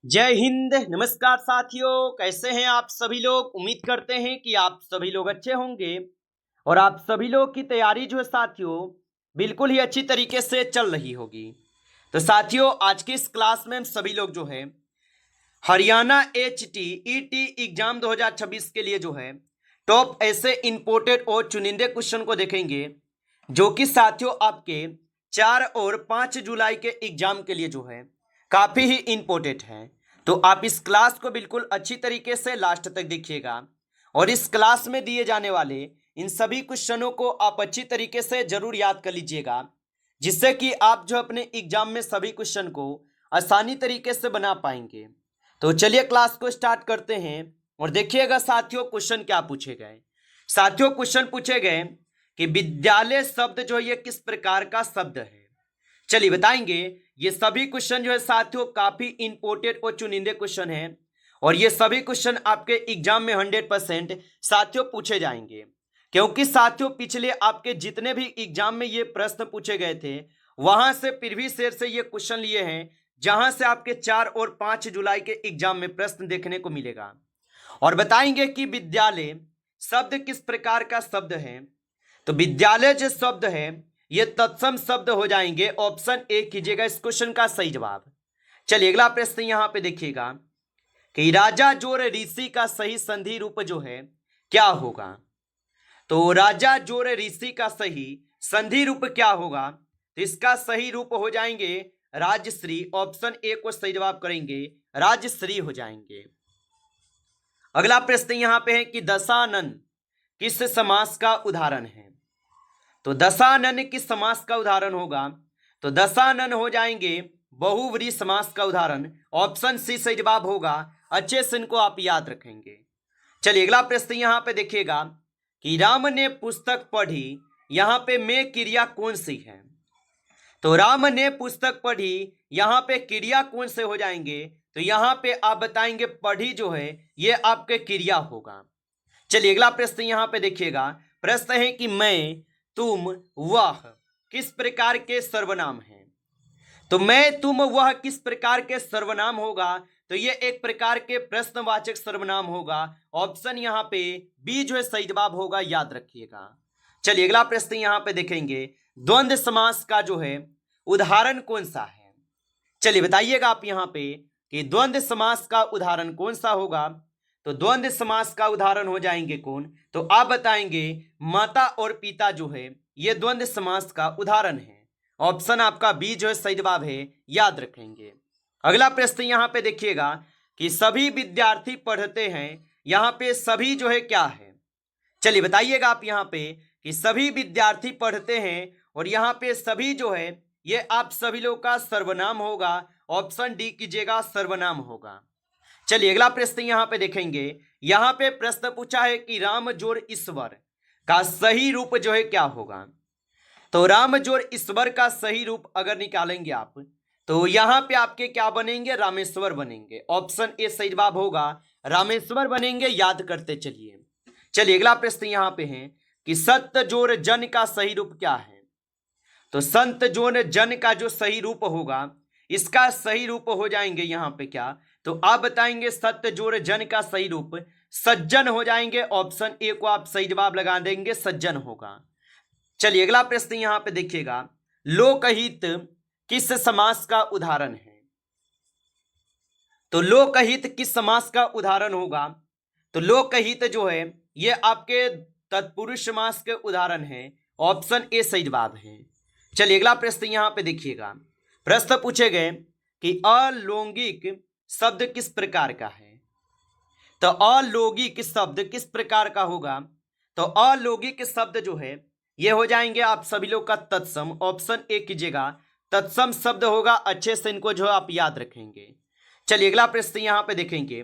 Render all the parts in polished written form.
जय हिंद। नमस्कार साथियों, कैसे हैं आप सभी लोग। उम्मीद करते हैं कि आप सभी लोग अच्छे होंगे और आप सभी लोग की तैयारी जो है साथियों बिल्कुल ही अच्छी तरीके से चल रही होगी। तो साथियों, आज की इस क्लास में हम सभी लोग जो है हरियाणा HTET एग्जाम 2026 के लिए जो है टॉप ऐसे इंपोर्टेड और चुनिंदे क्वेश्चन को देखेंगे जो कि साथियों आपके 4 और 5 जुलाई के एग्जाम के लिए जो है काफी ही इंपॉर्टेंट है। तो आप इस क्लास को बिल्कुल अच्छी तरीके से लास्ट तक देखिएगा और इस क्लास में दिए जाने वाले इन सभी क्वेश्चनों को आप अच्छी तरीके से जरूर याद कर लीजिएगा, जिससे कि आप जो अपने एग्जाम में सभी क्वेश्चन को आसानी तरीके से बना पाएंगे। तो चलिए क्लास को स्टार्ट करते हैं और देखिएगा साथियों क्वेश्चन क्या पूछे गए। साथियों क्वेश्चन पूछे गए कि विद्यालय शब्द जो है ये किस प्रकार का शब्द है। चलिए बताएंगे। ये सभी क्वेश्चन जो है साथियों काफी इंपोर्टेंट और चुनिंदे क्वेश्चन हैं और ये सभी क्वेश्चन आपके एग्जाम में 100% साथियों पूछे जाएंगे, क्योंकि साथियों पिछले आपके जितने भी एग्जाम में ये प्रश्न पूछे गए थे वहां से प्रीवियस ईयर से ये क्वेश्चन लिए हैं, जहां से आपके 4 और 5 जुलाई के एग्जाम में प्रश्न देखने को मिलेगा। और बताएंगे कि विद्यालय शब्द किस प्रकार का शब्द है। तो विद्यालय जो शब्द है ये तत्सम शब्द हो जाएंगे। ऑप्शन ए कीजिएगा इस क्वेश्चन का सही जवाब। चलिए अगला प्रश्न यहां पे देखिएगा कि राजा जोर ऋषि का सही संधि रूप जो है क्या होगा। तो राजा जोर ऋषि का सही संधि रूप क्या होगा, तो इसका सही रूप हो जाएंगे राजश्री। ऑप्शन ए को सही जवाब करेंगे, राजश्री हो जाएंगे। अगला प्रश्न यहां पे है कि दशानन किस समास का उदाहरण है। तो दशानन किस समास का उदाहरण होगा, तो दशानन हो जाएंगे बहुव्रीहि समास का उदाहरण। ऑप्शन सी सही जवाब होगा। अच्छे से इनको आप याद रखेंगे। चलिए अगला प्रश्न यहां पे देखिएगा कि राम ने पुस्तक पढ़ी, यहां पे में क्रिया कौन सी है। तो राम ने पुस्तक पढ़ी, यहां पे क्रिया कौन से हो जाएंगे, तो यहां पे आप बताएंगे पढ़ी जो है ये आपके क्रिया होगा। चलिए अगला प्रश्न यहां पे देखिएगा। प्रश्न है कि मैं, तुम, वह किस प्रकार के सर्वनाम हैं। तो मैं, तुम, वह किस प्रकार के सर्वनाम होगा, तो ये एक प्रकार के प्रश्नवाचक सर्वनाम होगा। ऑप्शन यहां पे बी जो है सही जवाब होगा, याद रखिएगा। चलिए अगला प्रश्न यहां पे देखेंगे द्वंद्व समास का जो है उदाहरण कौन सा है। चलिए बताइएगा आप यहां पे कि द्वंद्व समास का उदाहरण कौन सा होगा। तो द्वंद्व समास का उदाहरण हो जाएंगे कौन, तो आप बताएंगे माता और पिता जो है ये द्वंद्व समास का उदाहरण है। ऑप्शन आपका बी जो है सही जवाब है, याद रखेंगे। अगला प्रश्न यहां पे देखिएगा कि सभी विद्यार्थी पढ़ते हैं, यहां पे सभी जो है क्या है। चलिए बताइएगा आप यहां पे कि सभी विद्यार्थी पढ़ते हैं और यहां पे सभी जो है ये आप सभी लोग का सर्वनाम होगा। ऑप्शन डी कीजिएगा, सर्वनाम होगा। चलिए अगला प्रश्न यहां पे देखेंगे। यहां पे प्रश्न पूछा है कि राम जोड़ ईश्वर का सही रूप जो है क्या होगा। तो राम जोड़ ईश्वर का सही रूप अगर निकालेंगे आप, तो यहां पे आपके क्या बनेंगे, रामेश्वर बनेंगे। ऑप्शन ए सही जवाब होगा, रामेश्वर बनेंगे, याद करते चलिए। चलिए अगला प्रश्न यहां पे है कि सत्य जोड़ जन का सही रूप क्या है। तो संत जोड़ जन का जो सही रूप होगा इसका सही रूप हो जाएंगे यहां पे क्या, तो आप बताएंगे सत्य जोड़ जन का सही रूप सज्जन हो जाएंगे। ऑप्शन ए को आप सही जवाब लगा देंगे, सज्जन होगा। चलिए अगला प्रश्न यहां पे देखिएगा लोकहित किस समास का उदाहरण है। तो लोकहित किस समास का उदाहरण होगा, तो लोकहित जो है ये आपके तत्पुरुष समास के उदाहरण है। ऑप्शन ए सही जवाब है। चलिए अगला प्रश्न यहां पे देखिएगा। प्रश्न पूछे गए कि अलौकिक शब्द किस प्रकार का है। तो अलौकिक शब्द किस प्रकार का होगा, तो अलौकिक शब्द जो है ये हो जाएंगे आप सभी लोग का तत्सम। ऑप्शन ए कीजिएगा, तत्सम शब्द होगा। अच्छे से इनको जो आप याद रखेंगे। चलिए अगला प्रश्न यहां पे देखेंगे।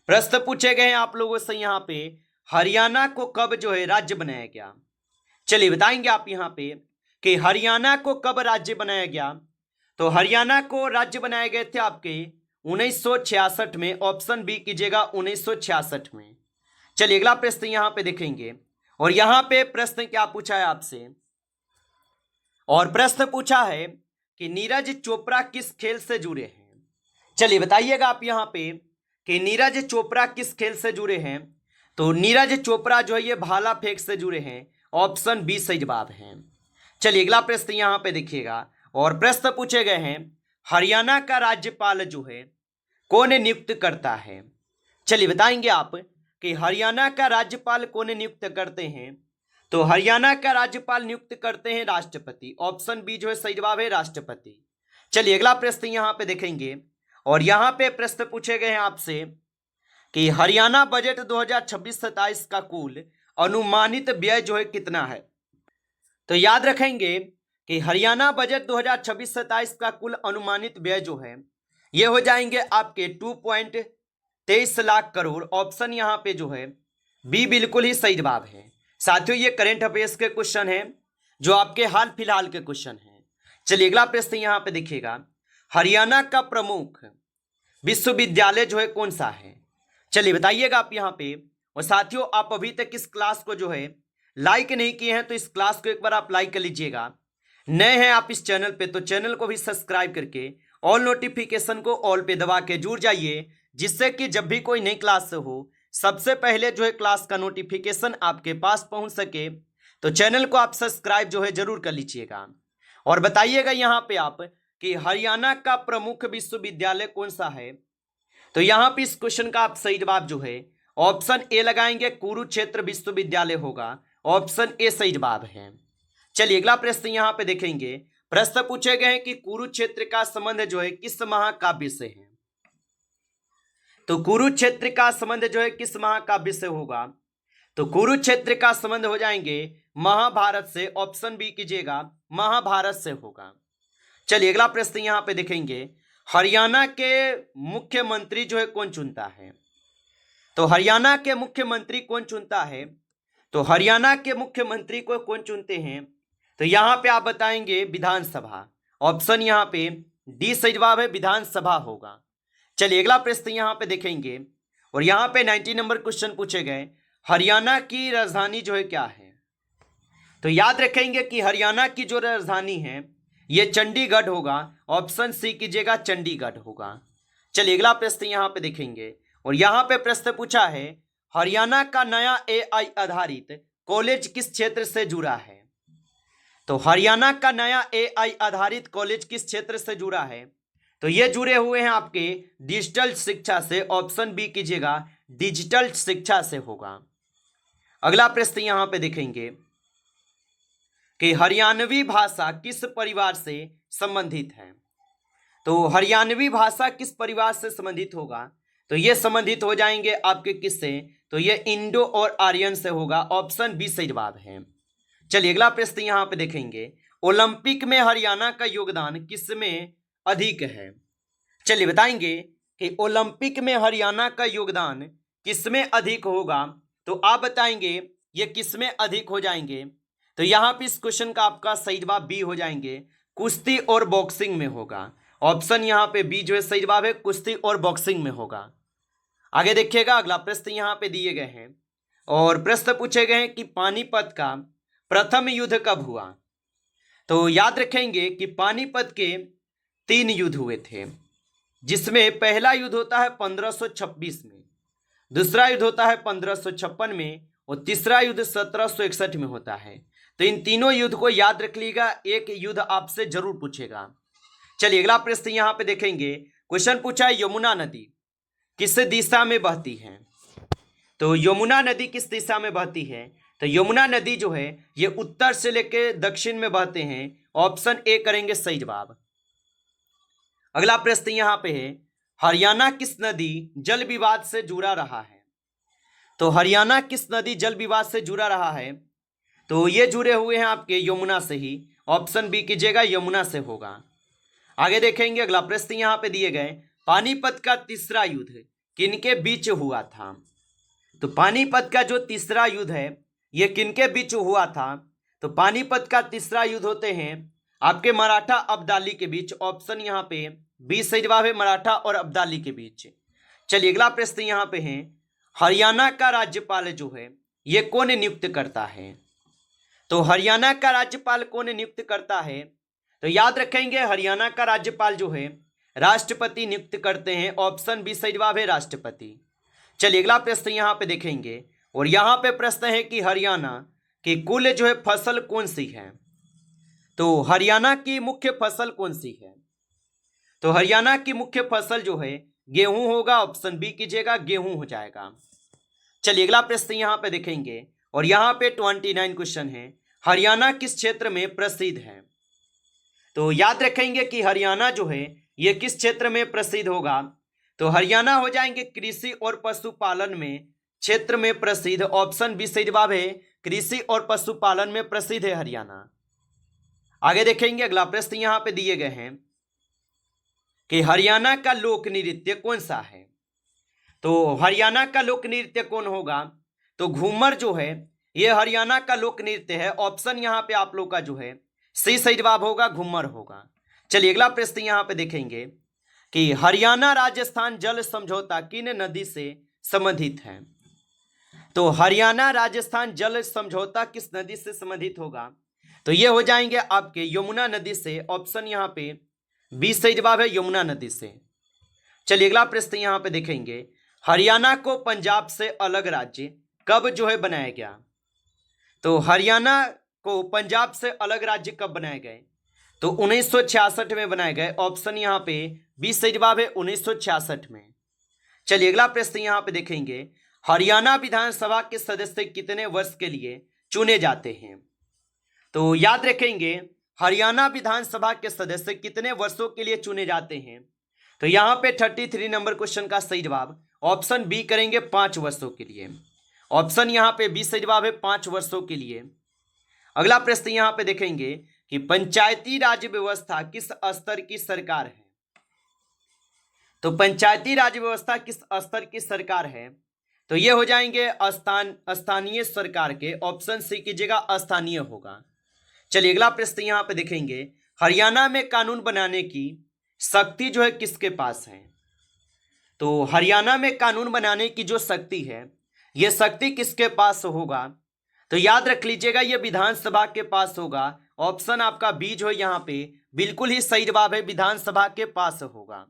प्रश्न पूछे गए हैं आप लोगों से यहां पे हरियाणा को कब जो है राज्य बनाया गया। चलिए बताएंगे आप यहां पे कि हरियाणा को कब राज्य बनाया गया। तो हरियाणा को राज्य बनाए गए थे आपके 1966 में। ऑप्शन बी कीजिएगा, 1966 में। चलिए अगला प्रश्न यहां पे देखेंगे और यहां पे प्रश्न क्या पूछा है आपसे, और प्रश्न पूछा है कि नीरज चोपड़ा किस खेल से जुड़े हैं। चलिए बताइएगा आप यहाँ पे कि नीरज चोपड़ा किस खेल से जुड़े हैं। तो नीरज चोपड़ा जो है ये भाला फेंक से जुड़े हैं। ऑप्शन बी सही जवाब है। चलिए अगला प्रश्न यहाँ पे देखिएगा और प्रश्न पूछे गए हैं हरियाणा का राज्यपाल जो है कौन नियुक्त करता है। चलिए बताएंगे आप कि हरियाणा का राज्यपाल कौन नियुक्त करते हैं। तो हरियाणा का राज्यपाल नियुक्त करते हैं राष्ट्रपति। ऑप्शन बी जो है सही जवाब है, राष्ट्रपति। चलिए अगला प्रश्न यहाँ पे देखेंगे और यहाँ पे प्रश्न पूछे गए हैं आपसे कि हरियाणा बजट 2026-27 का कुल अनुमानित व्यय जो है कितना है। तो याद रखेंगे कि हरियाणा बजट 2026-27 का कुल अनुमानित व्यय जो है ये हो जाएंगे आपके 2.23 लाख करोड़। ऑप्शन यहाँ पे जो है बी बिल्कुल ही सही जवाब है। साथियों ये करंट अफेयर्स के क्वेश्चन है जो आपके हाल फिलहाल के क्वेश्चन हैं। चलिए अगला प्रश्न यहाँ पे देखिएगा हरियाणा का प्रमुख विश्वविद्यालय जो है कौन सा है। चलिए बताइएगा आप यहाँ पे। और साथियों आप अभी तक इस क्लास को जो है लाइक नहीं किए हैं तो इस क्लास को एक बार आप लाइक कर लीजिएगा। नए हैं आप इस चैनल पे तो चैनल को भी सब्सक्राइब करके ऑल नोटिफिकेशन को ऑल पे दबा के जुड़ जाइए, जिससे कि जब भी कोई नई क्लास हो सबसे पहले जो है क्लास का नोटिफिकेशन आपके पास पहुंच सके। तो चैनल को आप सब्सक्राइब जो है जरूर कर लीजिएगा। और बताइएगा यहाँ पे आप कि हरियाणा का प्रमुख विश्वविद्यालय कौन सा है। तो यहाँ पे इस क्वेश्चन का आप सही जवाब जो है ऑप्शन ए लगाएंगे, कुरुक्षेत्र विश्वविद्यालय होगा। ऑप्शन ए सही जवाब है। चलिए अगला प्रश्न यहाँ पे देखेंगे। प्रश्न पूछे गए हैं कि कुरुक्षेत्र का संबंध जो है किस महाकाव्य से है। तो कुरुक्षेत्र का संबंध जो है किस महाकाव्य से होगा। तो कुरुक्षेत्र का संबंध हो जाएंगे महाभारत से। ऑप्शन बी कीजिएगा, महाभारत से होगा। चलिए अगला प्रश्न यहाँ पे देखेंगे हरियाणा के मुख्यमंत्री जो है कौन चुनता है। तो हरियाणा के मुख्यमंत्री कौन चुनता है। तो हरियाणा के मुख्यमंत्री को कौन चुनते हैं। तो यहाँ पे आप बताएंगे विधानसभा। ऑप्शन यहाँ पे डी सही जवाब है, विधानसभा होगा। चलिए अगला प्रश्न यहाँ पे देखेंगे और यहाँ पे 90 नंबर क्वेश्चन पूछे गए हरियाणा की राजधानी जो है क्या है। तो याद रखेंगे कि हरियाणा की जो राजधानी है ये चंडीगढ़ होगा। ऑप्शन सी कीजिएगा, चंडीगढ़ होगा। चलिए अगला प्रश्न यहाँ पे देखेंगे और यहाँ पे प्रश्न पूछा है हरियाणा का नया AI आधारित कॉलेज किस क्षेत्र से जुड़ा है। तो हरियाणा का नया AI आधारित कॉलेज किस क्षेत्र से जुड़ा है। तो ये जुड़े हुए हैं आपके डिजिटल शिक्षा से। ऑप्शन बी कीजिएगा, डिजिटल शिक्षा से होगा। अगला प्रश्न यहाँ पे देखेंगे कि हरियाणवी भाषा किस परिवार से संबंधित है। तो हरियाणवी भाषा किस परिवार से संबंधित होगा। तो ये संबंधित हो जाएंगे आपके किससे। तो ये इंडो और आर्यन से होगा। ऑप्शन बी सही जवाब है। चलिए अगला प्रश्न यहाँ पे देखेंगे ओलंपिक में हरियाणा का योगदान किसमें अधिक है। चलिए बताएंगे कि ओलंपिक में हरियाणा का योगदान किसमें अधिक होगा। तो आप बताएंगे ये किसमें अधिक हो जाएंगे। तो यहाँ पे इस क्वेश्चन का आपका सही जवाब बी हो जाएंगे, कुश्ती और बॉक्सिंग में होगा। ऑप्शन यहाँ पे बी जो है सही जवाब है, कुश्ती और बॉक्सिंग में होगा। आगे देखिएगा अगला प्रश्न यहाँ पे दिए गए हैं और प्रश्न पूछे गए हैं कि पानीपत का प्रथम युद्ध कब हुआ। तो याद रखेंगे कि पानीपत के 3 युद्ध हुए थे, जिसमें पहला युद्ध होता है 1526 में, दूसरा युद्ध होता है 1556 में और तीसरा युद्ध 1761 में होता है। तो इन तीनों युद्ध को याद रख लीजिएगा, एक युद्ध आपसे जरूर पूछेगा। चलिए अगला प्रश्न यहाँ पे देखेंगे। क्वेश्चन पूछा है यमुना नदी किस दिशा में बहती है। तो यमुना नदी किस दिशा में बहती है। तो यमुना नदी जो है ये उत्तर से लेकर दक्षिण में बहते हैं। ऑप्शन ए करेंगे सही जवाब। अगला प्रश्न यहाँ पे है हरियाणा किस नदी जल विवाद से जुड़ा रहा है। तो हरियाणा किस नदी जल विवाद से जुड़ा रहा है। तो ये जुड़े हुए हैं आपके यमुना से ही। ऑप्शन बी कीजिएगा, यमुना से होगा। आगे देखेंगे अगला प्रश्न यहाँ पे दिए गए पानीपत का तीसरा युद्ध किनके बीच हुआ था। तो पानीपत का जो तीसरा युद्ध है ये किनके बीच हुआ था। तो पानीपत का तीसरा युद्ध होते हैं आपके मराठा अब्दाली के बीच। ऑप्शन यहाँ पे बी सही जवाब है, मराठा और अब्दाली के बीच। चलिए अगला प्रश्न यहाँ पे है हरियाणा का राज्यपाल जो है ये कौन नियुक्त करता है। तो हरियाणा का राज्यपाल कौन नियुक्त करता है। तो याद रखेंगे हरियाणा का राज्यपाल जो है राष्ट्रपति नियुक्त करते हैं? ऑप्शन बी सही जवाब है राष्ट्रपति। चलिए अगला प्रश्न यहाँ पे देखेंगे, और यहाँ पे प्रश्न है कि हरियाणा की कुल जो है फसल कौन सी है? तो हरियाणा की मुख्य फसल कौन सी है? तो हरियाणा की मुख्य फसल जो है गेहूं होगा। ऑप्शन बी कीजिएगा, गेहूं हो जाएगा। चलिए अगला प्रश्न यहाँ पे देखेंगे, और यहाँ पे 29 क्वेश्चन है, हरियाणा किस क्षेत्र में प्रसिद्ध है? तो याद रखेंगे कि हरियाणा जो है ये किस क्षेत्र में प्रसिद्ध होगा? तो हरियाणा हो जाएंगे कृषि और पशुपालन में क्षेत्र में प्रसिद्ध। ऑप्शन बी सही जवाब है, कृषि और पशुपालन में प्रसिद्ध है हरियाणा। आगे देखेंगे अगला प्रश्न यहाँ पे दिए गए हैं कि हरियाणा का लोक नृत्य कौन सा है? तो हरियाणा का लोक नृत्य कौन होगा? तो घूमर जो है ये हरियाणा का लोक नृत्य है। ऑप्शन यहाँ पे आप लोग का जो है सी सही जवाब होगा, घूमर होगा। चलिए अगला प्रश्न यहाँ पे देखेंगे कि हरियाणा राजस्थान जल समझौता किन नदी से संबंधित है? तो हरियाणा राजस्थान जल समझौता किस नदी से संबंधित होगा? तो ये हो जाएंगे आपके यमुना नदी से। ऑप्शन यहाँ पे बी सही जवाब है, यमुना नदी से। चलिए अगला प्रश्न यहाँ पे देखेंगे, हरियाणा को पंजाब से अलग राज्य कब जो है बनाया गया? तो हरियाणा को पंजाब से अलग राज्य कब बनाए गए? तो 1966 में बनाए गए। ऑप्शन यहाँ पे बी सही जवाब है, 1966 में। चलिए अगला प्रश्न यहाँ पे देखेंगे, हरियाणा विधानसभा के सदस्य कितने वर्ष के लिए चुने जाते हैं? तो याद रखेंगे हरियाणा विधानसभा के सदस्य कितने वर्षों के लिए चुने जाते हैं? तो यहाँ पे 33 नंबर क्वेश्चन का सही जवाब ऑप्शन बी करेंगे, 5 वर्षों के लिए। ऑप्शन यहाँ पे बी सही जवाब है, 5 वर्षों के लिए। अगला प्रश्न यहाँ पे देखेंगे कि पंचायती राज व्यवस्था किस स्तर की सरकार है? तो पंचायती राज व्यवस्था किस स्तर की सरकार है? तो ये हो जाएंगे स्थानीय सरकार के। ऑप्शन सी कीजिएगा, स्थानीय होगा। चलिए अगला प्रश्न यहाँ पे देखेंगे, हरियाणा में कानून बनाने की शक्ति जो है किसके पास है? तो हरियाणा में कानून बनाने की जो शक्ति है ये शक्ति किसके पास होगा? तो याद रख लीजिएगा ये विधानसभा के पास होगा। ऑप्शन आपका बी जो है यहाँ पे बिल्कुल ही सही जवाब है, विधानसभा के पास होगा।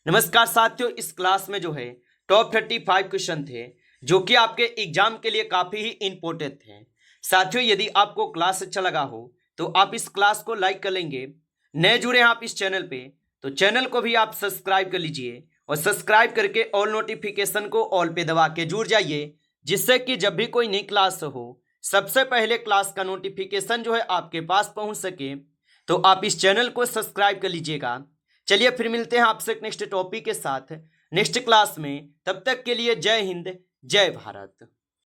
नमस्कार साथियों, इस क्लास में जो है टॉप 35 क्वेश्चन थे जो कि आपके एग्जाम के लिए काफी ही इंपॉर्टेंट थे। साथियों यदि आपको क्लास अच्छा लगा हो तो आप इस क्लास को लाइक कर लेंगे। नए जुड़े हैं आप इस चैनल पे तो चैनल को भी आप सब्सक्राइब कर लीजिए, और सब्सक्राइब करके ऑल नोटिफिकेशन को ऑल पे दबा के जुड़ जाइए, जिससे कि जब भी कोई नई क्लास हो सबसे पहले क्लास का नोटिफिकेशन जो है आपके पास पहुंच सके। तो आप इस चैनल को सब्सक्राइब कर लीजिएगा। चलिए फिर मिलते हैं आपसे नेक्स्ट टॉपिक के साथ नेक्स्ट क्लास में। तब तक के लिए जय हिंद, जय भारत।